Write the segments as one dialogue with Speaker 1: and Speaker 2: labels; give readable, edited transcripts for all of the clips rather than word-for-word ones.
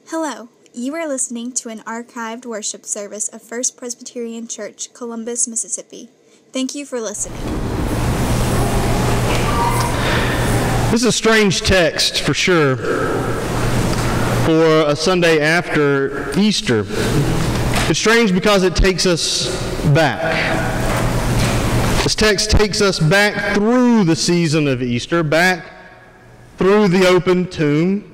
Speaker 1: Hello, you are listening to an archived worship service of First Presbyterian Church, Columbus, Mississippi. Thank you for listening.
Speaker 2: This is a strange text for sure for a Sunday after Easter. It's strange because it takes us back. This text takes us back through the season of Easter, back through the open tomb,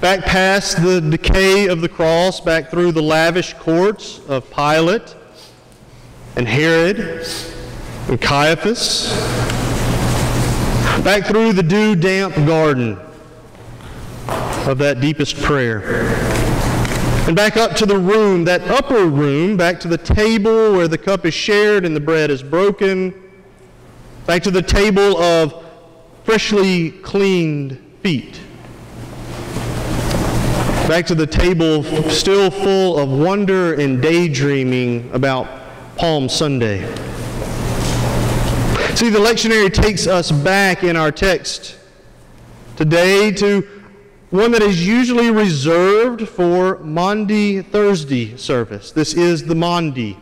Speaker 2: back past the decay of the cross, back through the lavish courts of Pilate and Herod and Caiaphas, back through the dew-damp garden of that deepest prayer, and back up to the room, that upper room, back to the table where the cup is shared and the bread is broken, back to the table of freshly cleaned feet, back to the table still full of wonder and daydreaming about Palm Sunday. See, the lectionary takes us back in our text today to one that is usually reserved for Maundy Thursday service. This is the Maundy,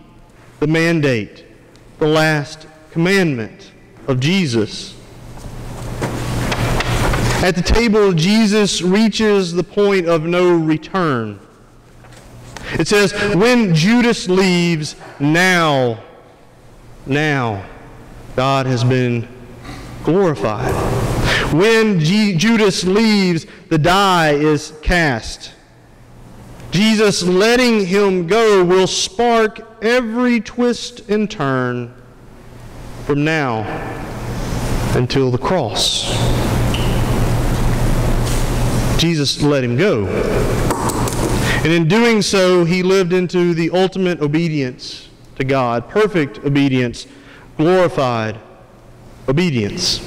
Speaker 2: the mandate, the last commandment of Jesus. At the table, Jesus reaches the point of no return. It says, when Judas leaves, now God has been glorified. When Judas leaves, the die is cast. Jesus letting him go will spark every twist and turn from now until the cross. Jesus let him go. And in doing so, he lived into the ultimate obedience to God, perfect obedience, glorified obedience,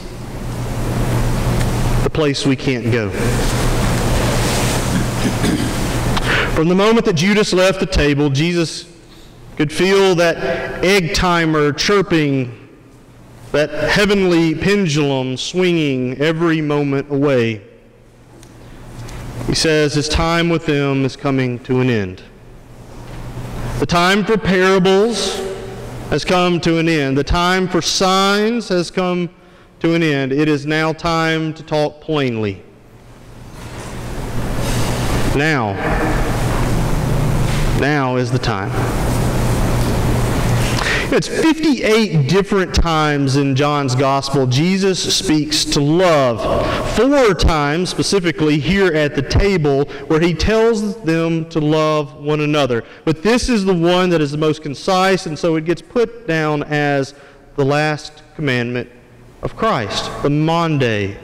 Speaker 2: the place we can't go. From the moment that Judas left the table, Jesus could feel that egg timer chirping, that heavenly pendulum swinging every moment away. He says his time with them is coming to an end. The time for parables has come to an end. The time for signs has come to an end. It is now time to talk plainly. Now is the time. It's 58 different times in John's Gospel Jesus speaks to love. 4 times specifically here at the table where he tells them to love one another. But this is the one that is the most concise, and so it gets put down as the last commandment of Christ, the mandate.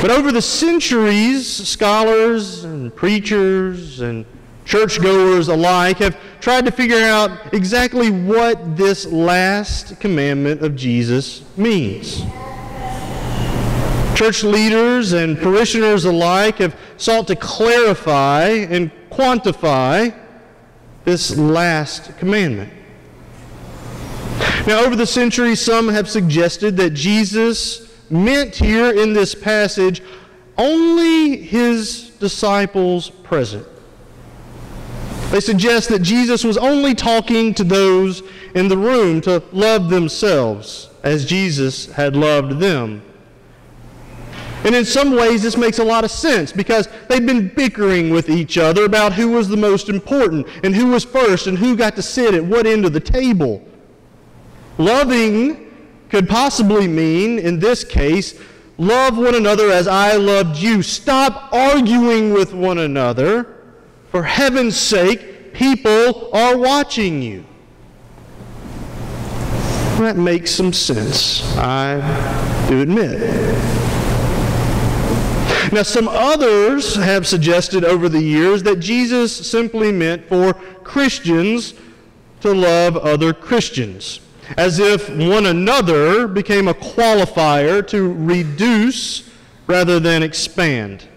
Speaker 2: But over the centuries, scholars and preachers and churchgoers alike have tried to figure out exactly what this last commandment of Jesus means. Church leaders and parishioners alike have sought to clarify and quantify this last commandment. Now, over the centuries, some have suggested that Jesus meant here in this passage only his disciples present. They suggest that Jesus was only talking to those in the room to love themselves as Jesus had loved them. And in some ways this makes a lot of sense because they'd been bickering with each other about who was the most important and who was first and who got to sit at what end of the table. Loving could possibly mean, in this case, love one another as I loved you. Stop arguing with one another. For heaven's sake, people are watching you. That makes some sense, I do admit. Now, some others have suggested over the years that Jesus simply meant for Christians to love other Christians, as if one another became a qualifier to reduce rather than expand.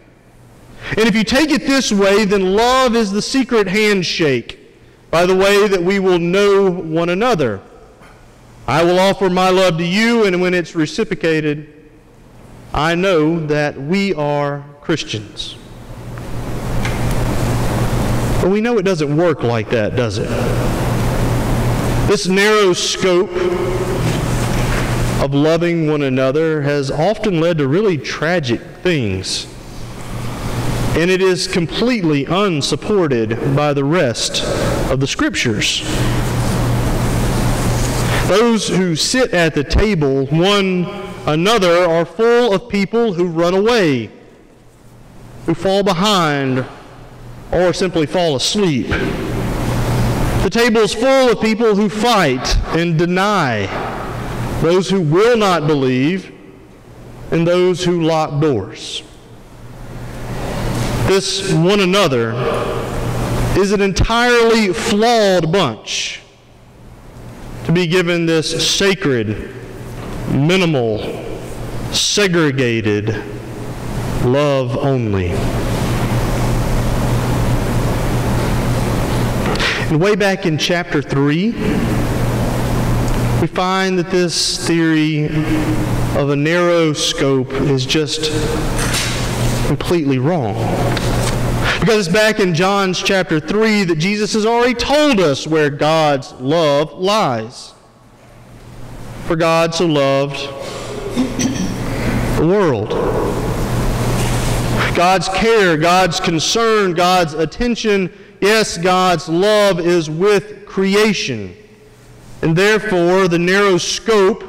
Speaker 2: And if you take it this way, then love is the secret handshake by the way that we will know one another. I will offer my love to you, and when it's reciprocated, I know that we are Christians. But we know it doesn't work like that, does it? This narrow scope of loving one another has often led to really tragic things. And it is completely unsupported by the rest of the Scriptures. Those who sit at the table, one another, are full of people who run away, who fall behind, or simply fall asleep. The table is full of people who fight and deny, those who will not believe, and those who lock doors. This one another is an entirely flawed bunch to be given this sacred, minimal, segregated love only. And way back in chapter 3, we find that this theory of a narrow scope is just completely wrong. Because it's back in John's chapter 3 that Jesus has already told us where God's love lies. For God so loved the world. God's care, God's concern, God's attention, yes, God's love is with creation. And therefore, the narrow scope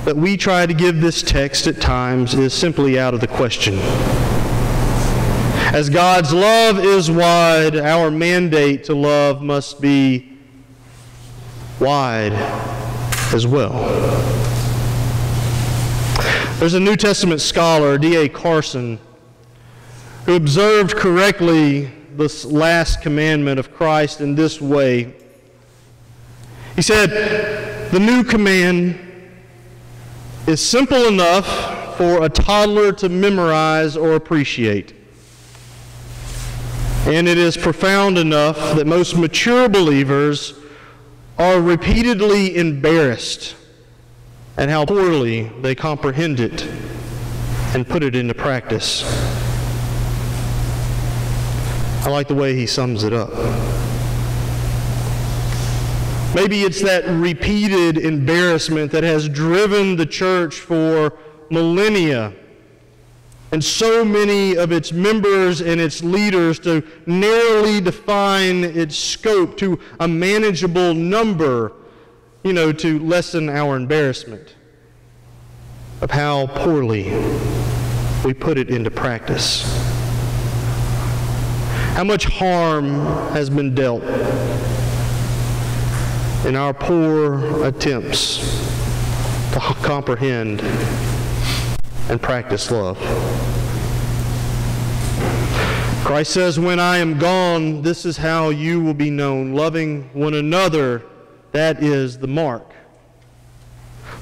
Speaker 2: that we try to give this text at times is simply out of the question. As God's love is wide, our mandate to love must be wide as well. There's a New Testament scholar, D.A. Carson, who observed correctly this last commandment of Christ in this way. He said, "The new command is simple enough for a toddler to memorize or appreciate. And it is profound enough that most mature believers are repeatedly embarrassed at how poorly they comprehend it and put it into practice." I like the way he sums it up. Maybe it's that repeated embarrassment that has driven the church for millennia and so many of its members and its leaders to narrowly define its scope to a manageable number, to lessen our embarrassment of how poorly we put it into practice. How much harm has been dealt in our poor attempts to comprehend and practice love. Christ says, "When I am gone, this is how you will be known. Loving one another, that is the mark.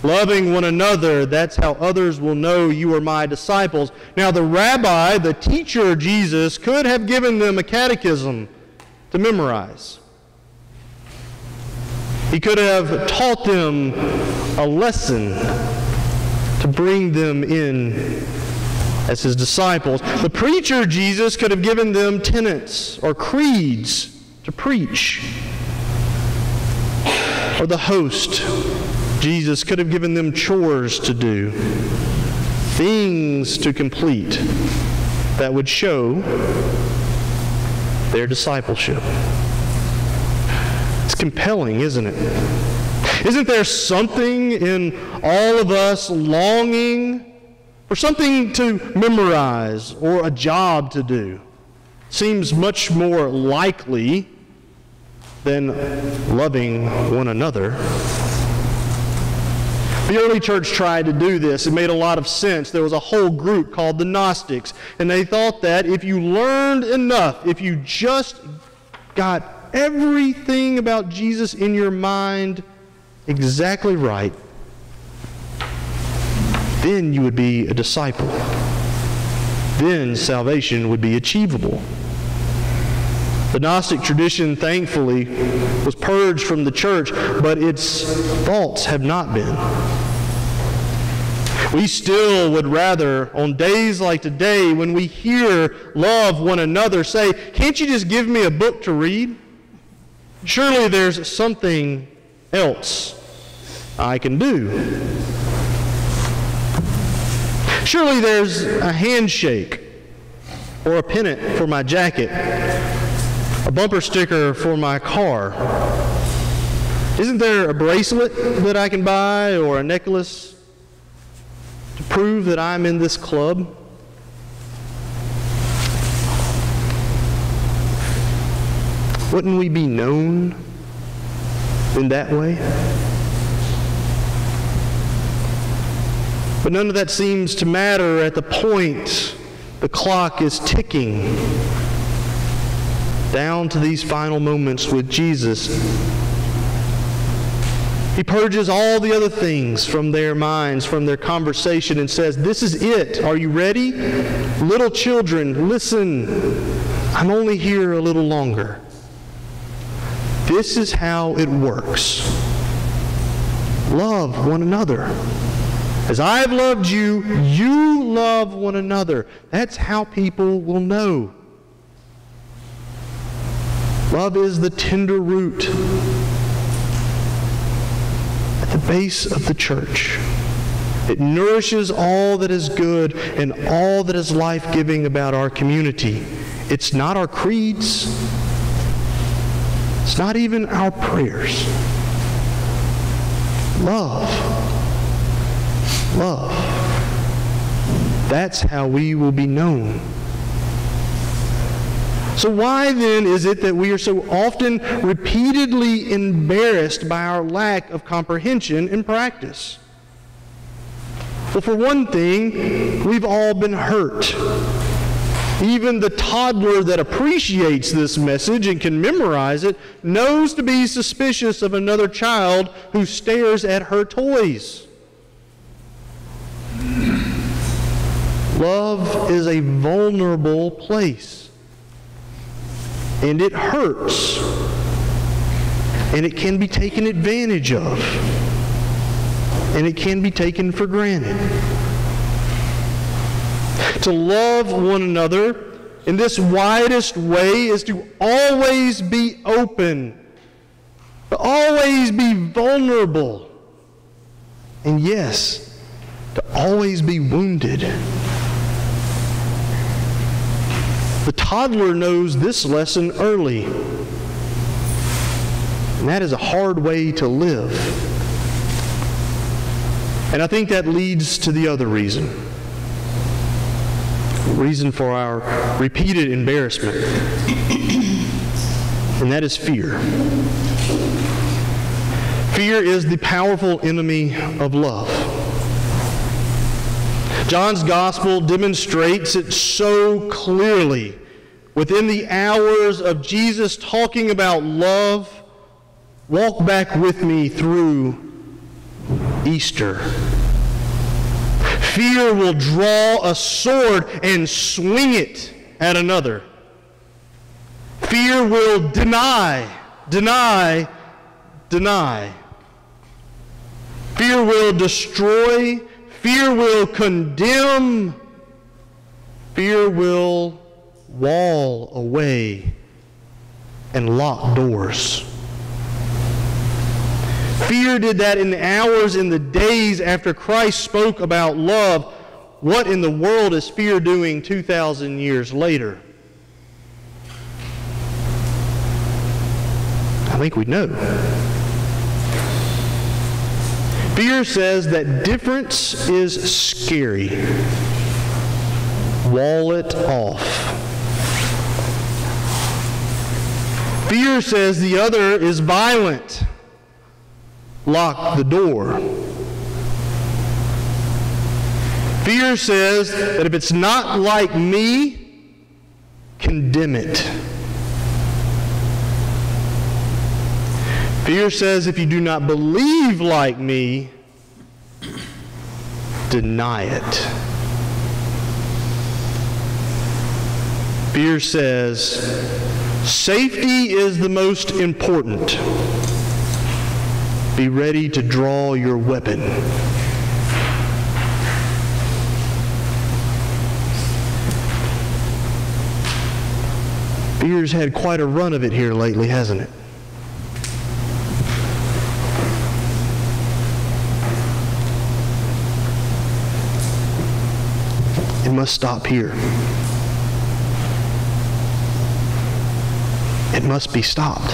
Speaker 2: Loving one another, that's how others will know you are my disciples." Now the rabbi, the teacher Jesus, could have given them a catechism to memorize. He could have taught them a lesson to bring them in as his disciples. The preacher, Jesus, could have given them tenets or creeds to preach. Or the host, Jesus, could have given them chores to do, things to complete that would show their discipleship. It's compelling, isn't it? Isn't there something in all of us longing for something to memorize or a job to do? Seems much more likely than loving one another. The early church tried to do this. It made a lot of sense. There was a whole group called the Gnostics, and they thought that if you learned enough, if you just got everything about Jesus in your mind exactly right, then you would be a disciple. Then salvation would be achievable. The Gnostic tradition, thankfully, was purged from the church, but its faults have not been. We still would rather, on days like today, when we hear love one another, say, can't you just give me a book to read? Surely there's something else I can do. Surely there's a handshake or a pennant for my jacket, a bumper sticker for my car. Isn't there a bracelet that I can buy or a necklace to prove that I'm in this club? Wouldn't we be known in that way? But none of that seems to matter at the point the clock is ticking down to these final moments with Jesus. He purges all the other things from their minds, from their conversation, and says, this is it. Are you ready? Little children, listen. I'm only here a little longer. This is how it works. Love one another. As I have loved you, you love one another. That's how people will know. Love is the tender root at the base of the church. It nourishes all that is good and all that is life-giving about our community. It's not our creeds. It's not even our prayers. Love. Love. That's how we will be known. So why then is it that we are so often repeatedly embarrassed by our lack of comprehension and practice? Well, for one thing, we've all been hurt. Even the toddler that appreciates this message and can memorize it knows to be suspicious of another child who stares at her toys. Love is a vulnerable place. And it hurts. And it can be taken advantage of. And it can be taken for granted. To love one another in this widest way is to always be open, to always be vulnerable, and yes, to always be wounded. The toddler knows this lesson early, and that is a hard way to live. And I think that leads to the other reason for our repeated embarrassment, and that is fear. Fear is the powerful enemy of love. John's gospel demonstrates it so clearly within the hours of Jesus talking about love. Walk back with me through Easter. Fear will draw a sword and swing it at another. Fear will deny. Fear will destroy. Fear will condemn. Fear will wall away and lock doors. Fear did that in the hours, in the days after Christ spoke about love. What in the world is fear doing 2,000 years later? I think we know. Fear says that difference is scary. Wall it off. Fear says the other is violent. Lock the door. Fear says that if it's not like me, condemn it. Fear says if you do not believe like me, deny it. Fear says safety is the most important. Be ready to draw your weapon. Fear's had quite a run of it here lately, hasn't it? It must stop here. It must be stopped.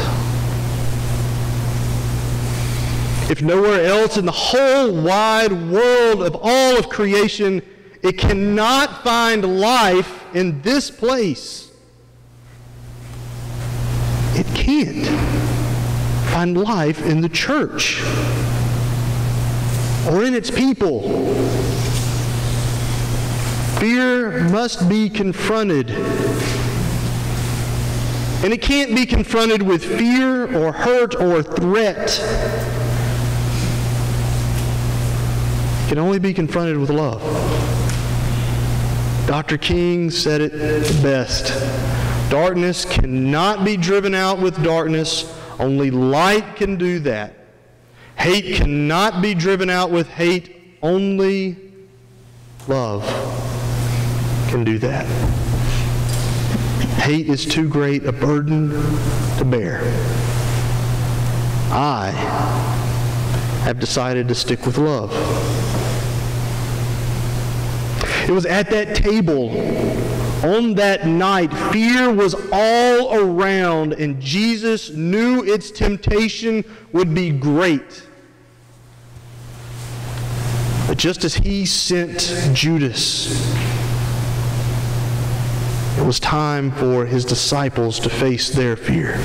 Speaker 2: If nowhere else in the whole wide world of all of creation, it cannot find life in this place, it can't find life in the church or in its people. Fear must be confronted. And it can't be confronted with fear or hurt or threat. It can only be confronted with love. Dr. King said it best. Darkness cannot be driven out with darkness. Only light can do that. Hate cannot be driven out with hate. Only love can do that. Hate is too great a burden to bear. I have decided to stick with love. It was at that table on that night, fear was all around, and Jesus knew its temptation would be great. But just as he sent Judas, it was time for his disciples to face their fear.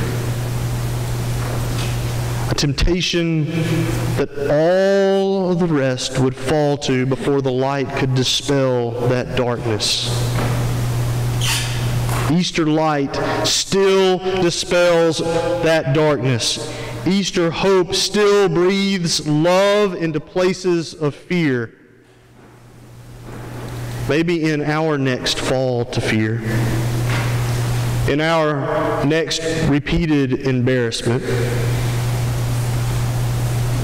Speaker 2: A temptation that all of the rest would fall to before the light could dispel that darkness. Easter light still dispels that darkness. Easter hope still breathes love into places of fear. Maybe in our next fall to fear, in our next repeated embarrassment,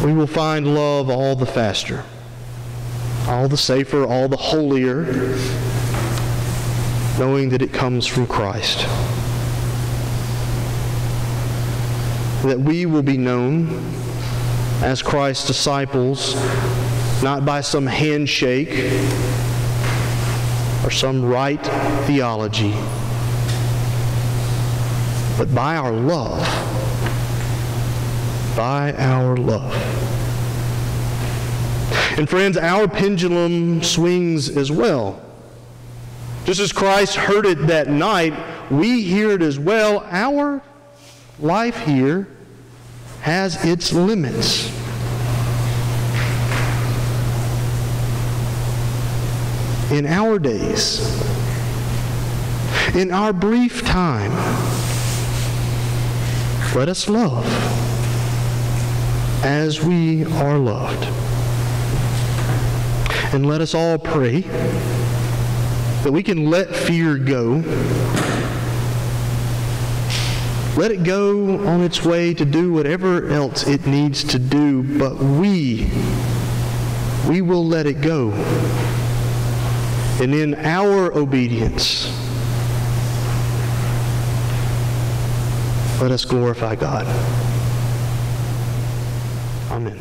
Speaker 2: we will find love all the faster, all the safer, all the holier, knowing that it comes from Christ. That we will be known as Christ's disciples, not by some handshake or some right theology, but by our love. By our love. And friends, our pendulum swings as well. Just as Christ heard it that night, we hear it as well. Our life here has its limits. In our days, in our brief time, let us love as we are loved. And let us all pray that we can let fear go. Let it go on its way to do whatever else it needs to do, but we will let it go. And in our obedience, let us glorify God. Amen.